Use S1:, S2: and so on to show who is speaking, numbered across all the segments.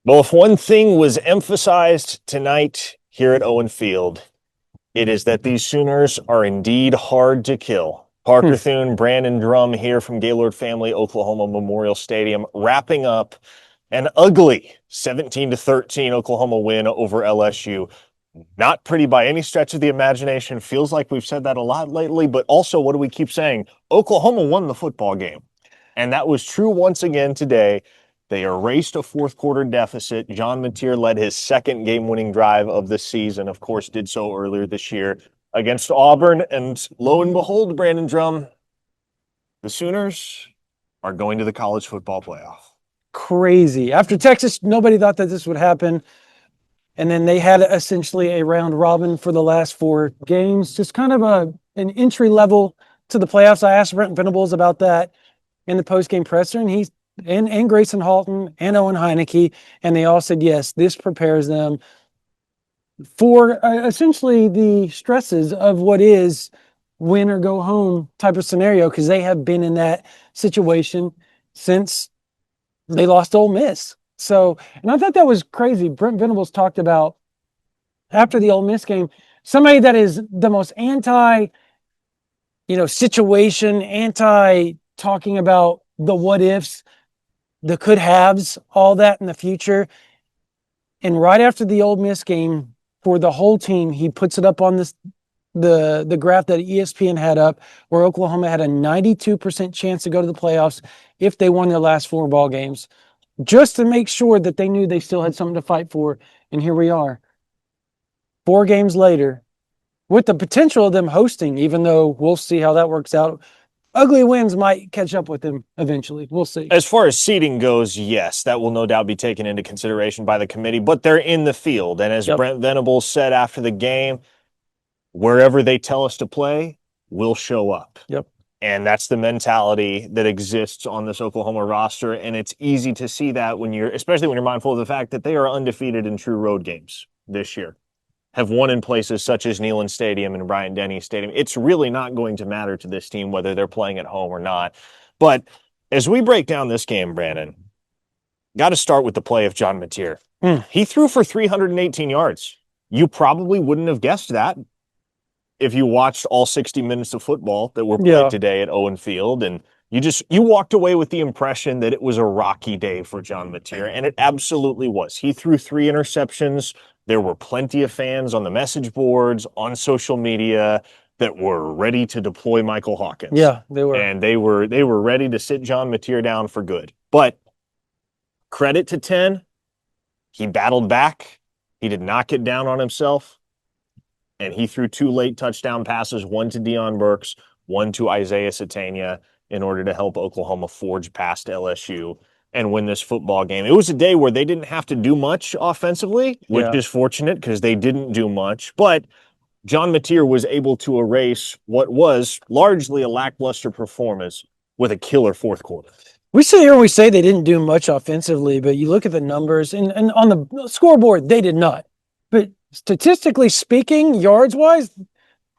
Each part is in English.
S1: Well, if one thing was emphasized tonight here at Owen Field, it is that these Sooners are indeed hard to kill. Parker Thune, Brandon Drum here from Gaylord Family Oklahoma Memorial Stadium, wrapping up an ugly 17-13 Oklahoma win over LSU. Not pretty by any stretch of the imagination. Feels like we've said that a lot lately, but also what do we keep saying? Oklahoma won the football game. And that was true once again today. They erased a fourth quarter deficit. John Mateer led his second game-winning drive of the season, of course, did so earlier this year against Auburn. And lo and behold, Brandon Drum, the Sooners are going to the college football playoff.
S2: Crazy. After Texas, nobody thought that this would happen. And then they had essentially a round robin for the last four games, just kind of an entry level to the playoffs. I asked Brent Venables about that in the post-game presser, and and Grayson Halton and Owen Heineke, and they all said, yes, this prepares them for essentially the stresses of what is win or go home type of scenario, because they have been in that situation since they lost to Ole Miss. So, and I thought that was crazy. Brent Venables talked about after the Ole Miss game, somebody that is the most situation, talking about the what ifs, the could haves, all that in the future. And right after the Ole Miss game, for the whole team, he puts it up on the graph that ESPN had up, where Oklahoma had a 92% chance to go to the playoffs if they won their last four ball games, just to make sure that they knew they still had something to fight for. And here we are, 4 games later, with the potential of them hosting, even though we'll see how that works out. Ugly wins might catch up with them eventually. We'll see.
S1: As far as seeding goes, yes, that will no doubt be taken into consideration by the committee, but they're in the field. And as Brent Venables said after the game, wherever they tell us to play, we'll show up.
S2: Yep.
S1: And that's the mentality that exists on this Oklahoma roster. And it's easy to see that especially when you're mindful of the fact that they are undefeated in true road games this year, have won in places such as Neyland Stadium and Bryant-Denny Stadium. It's really not going to matter to this team whether they're playing at home or not. But as we break down this game, Brandon, got to start with the play of John Mateer. He threw for 318 yards. You probably wouldn't have guessed that if you watched all 60 minutes of football that were played today at Owen Field. And you walked away with the impression that it was a rocky day for John Mateer, and it absolutely was. He threw 3 interceptions. There were plenty of fans on the message boards, on social media, that were ready to deploy Michael Hawkins.
S2: Yeah, they were.
S1: And they were ready to sit John Mateer down for good. But credit to 10, he battled back. He did not get down on himself. And he threw 2 late touchdown passes, one to Deion Burks, one to Isaiah Satania, in order to help Oklahoma forge past LSU and win this football game. It was a day where they didn't have to do much offensively, which is fortunate because they didn't do much. But John Mateer was able to erase what was largely a lackluster performance with a killer fourth quarter.
S2: We sit here and we say they didn't do much offensively, but you look at the numbers, and on the scoreboard, they did not. But statistically speaking, yards-wise,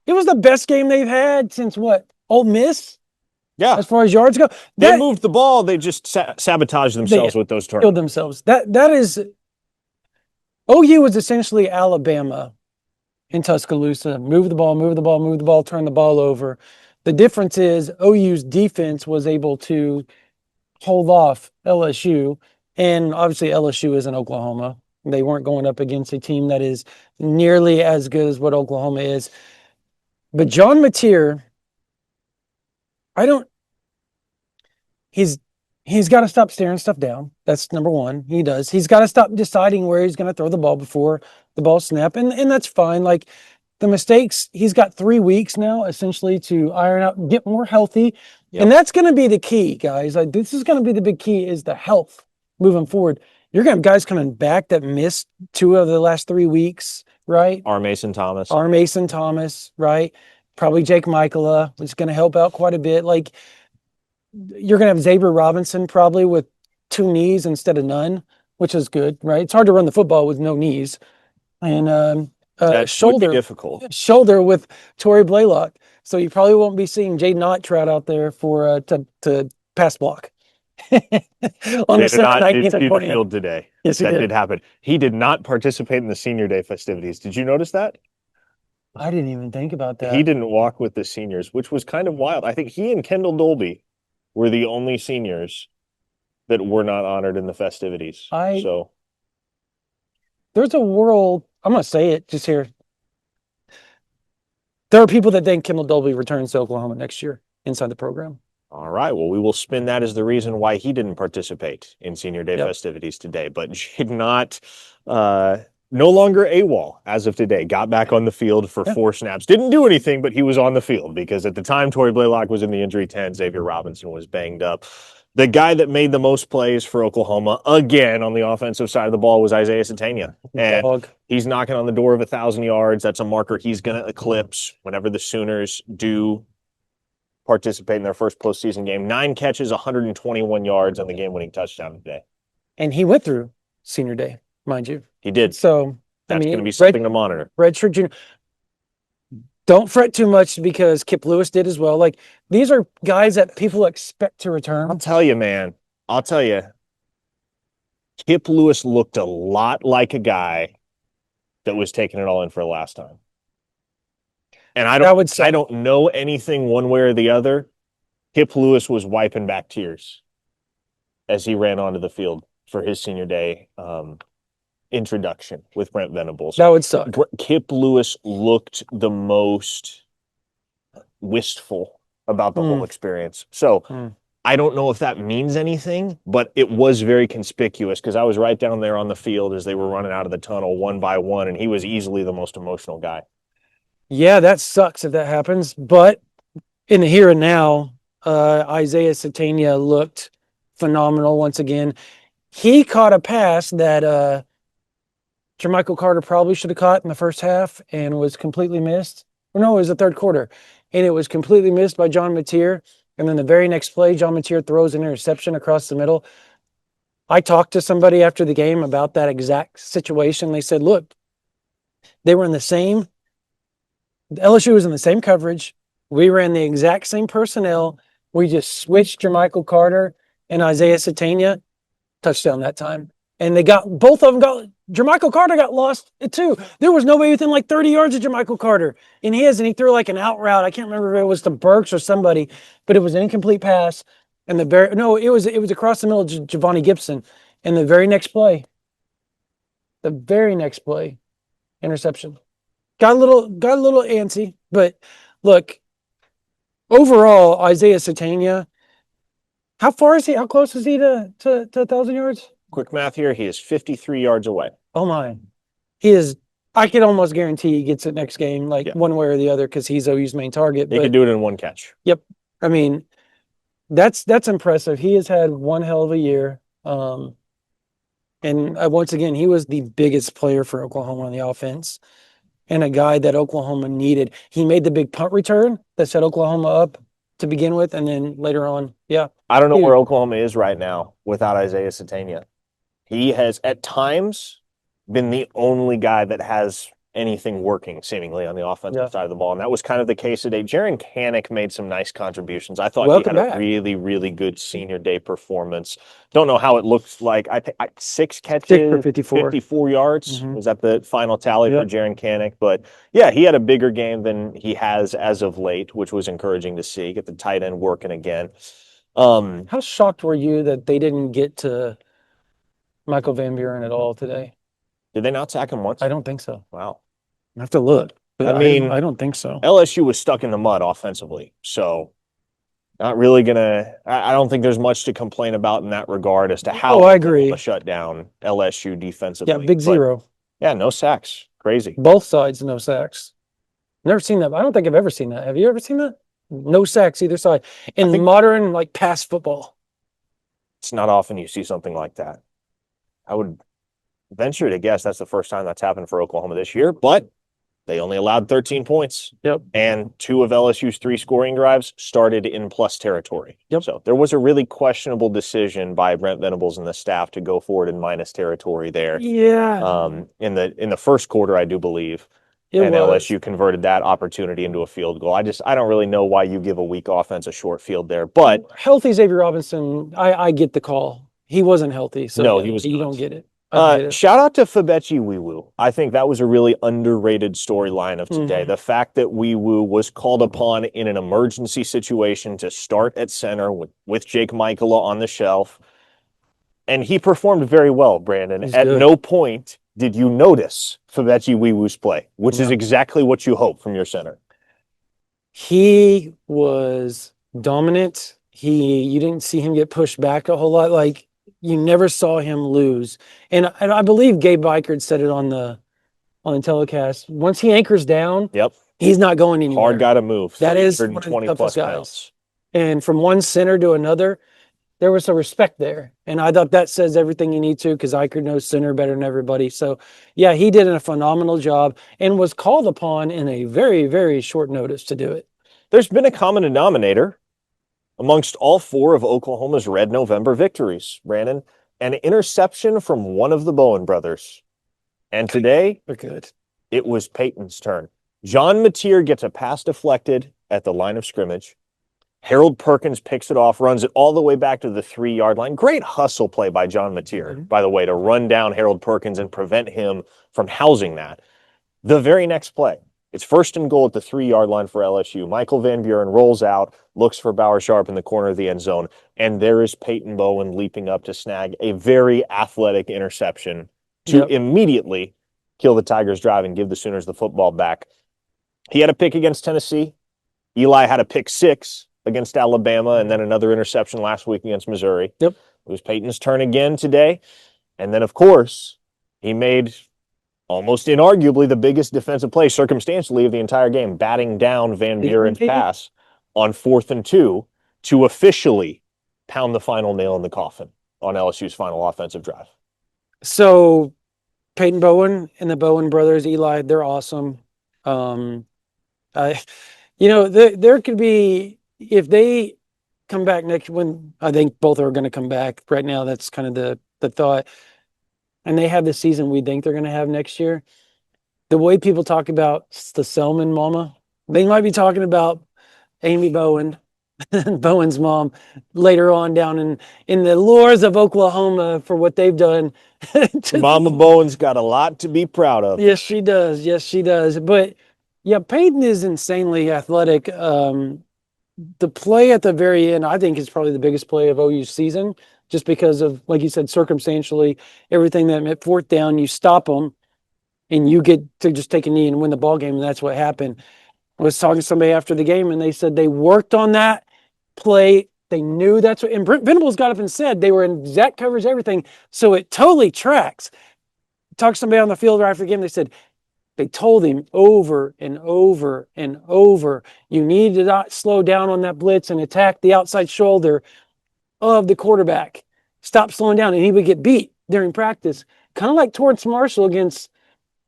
S2: it was the best game they've had since what? Ole Miss?
S1: Yeah.
S2: As far as yards go.
S1: They moved the ball. They just sabotaged themselves with those turnovers.
S2: Killed themselves. That is – OU was essentially Alabama in Tuscaloosa. Move the ball, turn the ball over. The difference is OU's defense was able to hold off LSU, and obviously LSU is in Oklahoma. They weren't going up against a team that is nearly as good as what Oklahoma is. But John Mateer, he's got to stop staring stuff down. That's number one. He does. He's got to stop deciding where he's going to throw the ball before the ball snap. And that's fine. Like the mistakes, he's got 3 weeks now essentially to iron out and get more healthy. Yep. And that's going to be the key, guys. Like, this is going to be the big key, is the health moving forward. You're going to have guys coming back that missed 2 of the last 3 weeks, right?
S1: R. Mason Thomas,
S2: right? Probably Jake Michaela is going to help out quite a bit. Like, you're going to have Xavier Robinson probably with 2 knees instead of none, which is good, right? It's hard to run the football with no knees. And shoulder with Torrey Blaylock. So you probably won't be seeing Jaden Ottrout out there for to pass block. on
S1: They did
S2: December
S1: not
S2: 19th and
S1: see the
S2: 20th.
S1: field today.
S2: Yes, he
S1: That
S2: did.
S1: did happen. He did not participate in the senior day festivities. Did you notice that?
S2: I didn't even think about
S1: He
S2: that.
S1: didn't walk with the seniors, which was kind of wild. I think he and Kendall Dolby were the only seniors that were not honored in the festivities.
S2: I
S1: So,
S2: there's a world, I'm gonna say it just here. There are people that think Kendall Dolby returns to Oklahoma next year inside the program.
S1: all right. Well, we will spin that as the reason why he didn't participate in senior day
S2: Yep.
S1: festivities today, but did not, no longer AWOL as of today. Got back on the field for
S2: Yeah.
S1: 4 snaps. Didn't do anything, but he was on the field because at the time, Torrey Blaylock was in the injury tent. Xavier Robinson was banged up. The guy that made the most plays for Oklahoma again on the offensive side of the ball was Isaiah Satania. And
S2: Dog.
S1: he's knocking on the door of 1,000 yards. That's a marker he's going to eclipse whenever the Sooners do participate in their first postseason game. 9 catches, 121 yards, and the game-winning touchdown today.
S2: And he went through senior day, mind you.
S1: He did.
S2: So
S1: That's
S2: I mean,
S1: going to be something to monitor.
S2: Redshirt junior. Don't fret too much because Kip Lewis did as well. Like these are guys that people expect to
S1: I'll
S2: return.
S1: tell you, man. I'll tell you. Kip Lewis looked a lot like a guy that was taking it all in for the last time. And I don't know anything one way or the other. Kip Lewis was wiping back tears as he ran onto the field for his senior day introduction with Brent Venables.
S2: That would suck.
S1: Kip Lewis looked the most wistful about the whole experience. So I don't know if that means anything, but it was very conspicuous because I was right down there on the field as they were running out of the tunnel one by one, and he was easily the most emotional guy.
S2: Yeah, that sucks if that happens. But in the here and now, Isaiah Satania looked phenomenal once again. He caught a pass that Jermichael Carter probably should have caught in the first half and was completely missed. Or no, it was the third quarter. And it was completely missed by John Mateer. And then the very next play, John Mateer throws an interception across the middle. I talked to somebody after the game about that exact situation. They said, look, they were in the same, LSU was in the same coverage. We ran the exact same personnel. We just switched Jermichael Carter and Isaiah Satania. Touchdown that time. And they got, both of them got, Jermichael Carter got lost too. There was nobody within like 30 yards of Jermichael Carter. And he threw like an out route. I can't remember if it was to Burks or somebody, but it was an incomplete pass. And it was across the middle of Javani Gibson. And the very next play, interception. Got a little antsy, but look, overall, Isaiah Satania, how close is he to 1,000 yards?
S1: Quick math here. He is 53 yards away.
S2: Oh my. He is, I can almost guarantee he gets it next game, like one way or the other, because he's OU's main target.
S1: He could do it in one catch.
S2: Yep. I mean, that's impressive. He has had one hell of a year. And once again, he was the biggest player for Oklahoma on the offense and a guy that Oklahoma needed. He made the big punt return that set Oklahoma up to begin with, and then later on,
S1: I don't know where Oklahoma is right now without Isaiah Satania. He has, at times, been the only guy that has anything working, seemingly, on the offensive side of the ball. And that was kind of the case today. Jaren Kanak made some nice contributions. I thought he had a really, really good senior day performance. Don't know how it looks like. I think 6 catches,
S2: for 54
S1: yards. Was that the final tally for Jaren Kanak? But yeah, he had a bigger game than he has as of late, which was encouraging to see. Get the tight end working again.
S2: How shocked were you that they didn't get to Michael Van Buren at all today?
S1: Did they not sack him once?
S2: I don't think so.
S1: Wow.
S2: I have to look.
S1: I mean,
S2: I don't think so.
S1: LSU was stuck in the mud offensively, so not really gonna. I don't think there's much to complain about in that regard as to how
S2: I agree.
S1: Shut down LSU defensively.
S2: Yeah, big zero.
S1: Yeah, no sacks. Crazy.
S2: Both sides, no sacks. Never seen that. I don't think I've ever seen that. Have you ever seen that? No sacks either side in modern like pass football.
S1: It's not often you see something like that. I would venture to guess that's the first time that's happened for Oklahoma this year, but they only allowed 13 points.
S2: Yep.
S1: And 2 of LSU's 3 scoring drives started in plus territory.
S2: Yep.
S1: So there was a really questionable decision by Brent Venables and the staff to go forward in minus territory there.
S2: Yeah.
S1: In the first quarter, I do believe.
S2: It
S1: and
S2: was.
S1: LSU converted that opportunity into a field goal. I don't really know why you give a weak offense a short field there, but
S2: Healthy Xavier Robinson, I get the call. He wasn't healthy, so
S1: no,
S2: yeah,
S1: he was
S2: you
S1: not.
S2: don't get it. I don't get it.
S1: Shout out to Fabechi Wiwu. I think that was a really underrated storyline of today.
S2: Mhm.
S1: The fact that Wiwu was called upon in an emergency situation to start at center with Jake Michaela on the shelf, and he performed very well, Brandon.
S2: He's
S1: At
S2: good.
S1: no point did you notice Fabechi Wiwu's play, which is
S2: No.
S1: exactly what you hope from your center.
S2: He was dominant. You didn't see him get pushed back a whole lot. Like you never saw him lose. And I believe Gabe Bikert said it on the telecast. Once he anchors down,
S1: Yep.
S2: he's not going
S1: Hard
S2: anywhere.
S1: guy to move,
S2: That is one of the
S1: 320
S2: toughest
S1: plus
S2: guys.
S1: pounds.
S2: And from one center to another, there was some respect there. And I thought that says everything you need to because Iker knows center better than everybody. So, yeah, he did a phenomenal job and was called upon in a very, very short notice to do it.
S1: There's been a common denominator amongst all four of Oklahoma's Red November victories, Brandon. An interception from one of the Bowen brothers. And today,
S2: They're good.
S1: it was Peyton's turn. John Mateer gets a pass deflected at the line of scrimmage. Harold Perkins picks it off, runs it all the way back to the 3-yard line. Great hustle play by John Mateer, by the way, to run down Harold Perkins and prevent him from housing that. The very next play, it's 1st and goal at the 3-yard line for LSU. Michael Van Buren rolls out, looks for Bauer Sharp in the corner of the end zone, and there is Peyton Bowen leaping up to snag a very athletic interception to immediately kill the Tigers' drive and give the Sooners the football back. He had a pick against Tennessee. Eli had a pick 6 against Alabama, and then another interception last week against Missouri.
S2: Yep.
S1: It was Peyton's turn again today. And then, of course, he made almost inarguably the biggest defensive play circumstantially of the entire game, batting down Van Buren's pass on 4th and 2 to officially pound the final nail in the coffin on LSU's final offensive drive.
S2: So Peyton Bowen and the Bowen brothers, Eli, they're awesome. I, there could be, if they come back next, when I think both are going to come back right now, that's kind of the thought. And they have the season we think they're going to have next year. The way people talk about the Selman mama, they might be talking about Amy Bowen, Bowen's mom, later on down in the lures of Oklahoma for what they've done.
S1: Mama Bowen's got a lot to be proud of.
S2: Yes, she does. Yes, she does. But yeah, Peyton is insanely athletic. The play at the very end, I think, is probably the biggest play of OU's season, just because of, like you said, circumstantially, everything that meant 4th down, you stop them, and you get to just take a knee and win the ball game, and that's what happened. I was talking to somebody after the game, and they said they worked on that play. They knew that's what, and Brent Venables got up and said they were in exact coverage, everything, so it totally tracks. Talked to somebody on the field right after the game, they said, they told him over and over and over, you need to not slow down on that blitz and attack the outside shoulder of the quarterback. Stop slowing down. And he would get beat during practice. Kind of like Torrance Marshall against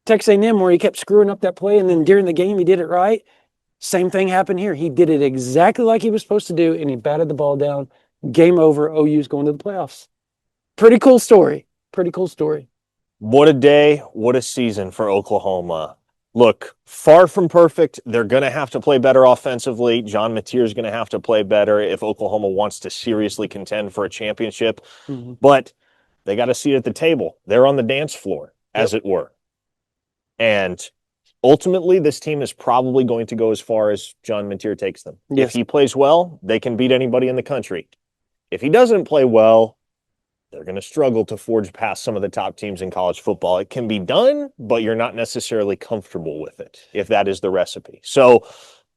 S2: Texas A&M, where he kept screwing up that play, and then during the game he did it right. Same thing happened here. He did it exactly like he was supposed to do, and he batted the ball down. Game over. OU's going to the playoffs. Pretty cool story. Pretty cool story.
S1: What a day, what a season for Oklahoma. Look, far from perfect. They're going to have to play better offensively. John Mateer is going to have to play better if Oklahoma wants to seriously contend for a championship.
S2: Mm-hmm.
S1: But they got a seat at the table. They're on the dance floor, as it were. And ultimately, this team is probably going to go as far as John Mateer takes them.
S2: Yes.
S1: If he plays well, they can beat anybody in the country. If he doesn't play well, they're going to struggle to forge past some of the top teams in college football. It can be done, but you're not necessarily comfortable with it, if that is the recipe. So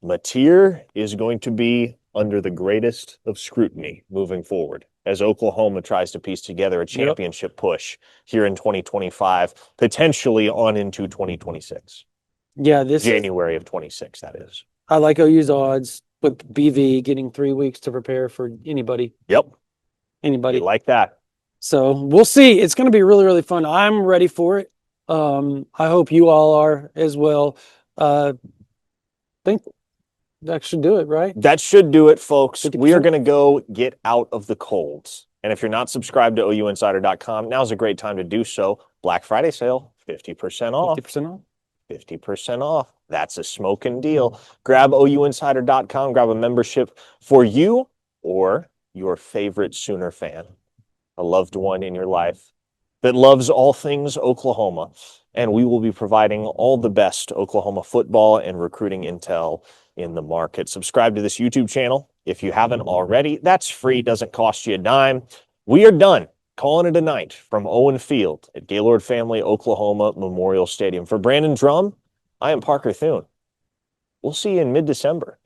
S1: Mateer is going to be under the greatest of scrutiny moving forward as Oklahoma tries to piece together a championship push here in 2025, potentially on into 2026.
S2: Yeah,
S1: January of 26, that is.
S2: I like OU's odds with BV getting 3 weeks to prepare for anybody.
S1: Yep.
S2: Anybody.
S1: You like that.
S2: So we'll see. It's going to be really, really fun. I'm ready for it. I hope you all are as well. I think that should do it, right?
S1: That should do it, folks.
S2: 50%.
S1: We are going to go get out of the colds. And if you're not subscribed to OUinsider.com, now's a great time to do so. Black Friday sale, 50% off.
S2: 50% off.
S1: 50% off. That's a smoking deal. Grab OUinsider.com, grab a membership for you or your favorite Sooner fan, a loved one in your life that loves all things Oklahoma. And we will be providing all the best Oklahoma football and recruiting intel in the market. Subscribe to this YouTube channel if you haven't already. That's free, doesn't cost you a dime. We are done. Calling it a night from Owen Field at Gaylord Family Oklahoma Memorial Stadium. For Brandon Drum, I am Parker Thune. We'll see you in mid-December.